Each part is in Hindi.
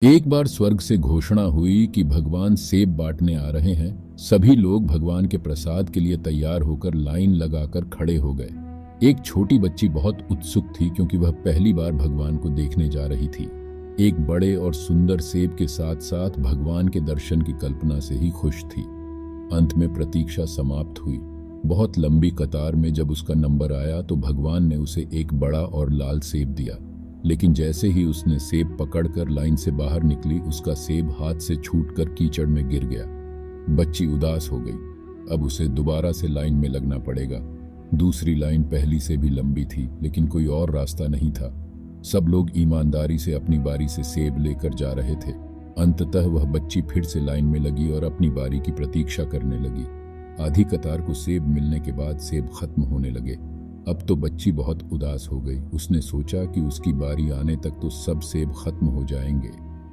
एक बार स्वर्ग से घोषणा हुई कि भगवान सेब बांटने आ रहे हैं। सभी लोग भगवान के प्रसाद के लिए तैयार होकर लाइन लगाकर खड़े हो गए। एक छोटी बच्ची बहुत उत्सुक थी क्योंकि वह पहली बार भगवान को देखने जा रही थी। एक बड़े और सुंदर सेब के साथ साथ भगवान के दर्शन की कल्पना से ही खुश थी। अंत में प्रतीक्षा समाप्त हुई। बहुत लंबी कतार में जब उसका नंबर आया तो भगवान ने उसे एक बड़ा और लाल सेब दिया। लेकिन जैसे ही उसने सेब पकड़कर लाइन से बाहर निकली, उसका सेब हाथ से छूटकर कीचड़ में गिर गया। बच्ची उदास हो गई। अब उसे दोबारा से लाइन में लगना पड़ेगा। दूसरी लाइन पहली से भी लंबी थी, लेकिन कोई और रास्ता नहीं था। सब लोग ईमानदारी से अपनी बारी से सेब लेकर जा रहे थे। अंततः वह बच्ची फिर से लाइन में लगी और अपनी बारी की प्रतीक्षा करने लगी। आधी कतार को सेब मिलने के बाद सेब खत्म होने लगे। अब तो बच्ची बहुत उदास हो गई। उसने सोचा कि उसकी बारी आने तक तो सब सेब खत्म हो जाएंगे,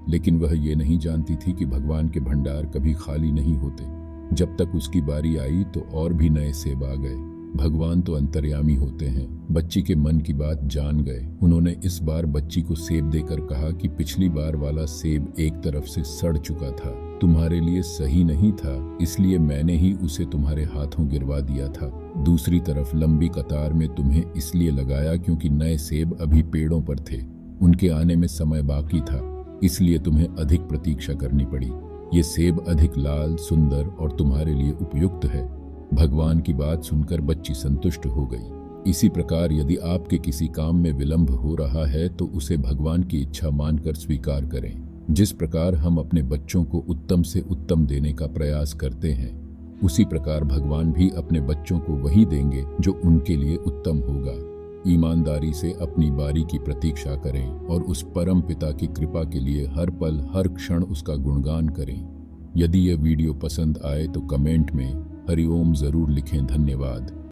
लेकिन वह ये नहीं जानती थी कि भगवान के भंडार कभी खाली नहीं होते। जब तक उसकी बारी आई तो और भी नए सेब आ गए। भगवान तो अंतर्यामी होते हैं। बच्ची के मन की बात जान गए। उन्होंने इस बार बच्ची को सेब देकर कहा कि पिछली बार वाला सेब एक तरफ से सड़ चुका था, तुम्हारे लिए सही नहीं था, इसलिए मैंने ही उसे तुम्हारे हाथों गिरवा दिया था। दूसरी तरफ लंबी कतार में तुम्हें इसलिए लगाया क्योंकि नए सेब अभी पेड़ों पर थे, उनके आने में समय बाकी था, इसलिए तुम्हें अधिक प्रतीक्षा करनी पड़ी। ये सेब अधिक लाल, सुंदर और तुम्हारे लिए उपयुक्त है। भगवान की बात सुनकर बच्ची संतुष्ट हो गई। इसी प्रकार यदि आपके किसी काम में विलंब हो रहा है तो उसे भगवान की इच्छा मानकर स्वीकार करें। जिस प्रकार हम अपने बच्चों को उत्तम से उत्तम देने का प्रयास करते हैं, उसी प्रकार भगवान भी अपने बच्चों को वही देंगे जो उनके लिए उत्तम होगा। ईमानदारी से अपनी बारी की प्रतीक्षा करें और उस परम पिता की कृपा के लिए हर पल हर क्षण उसका गुणगान करें। यदि यह वीडियो पसंद आए तो कमेंट में हरिओम जरूर लिखें। धन्यवाद।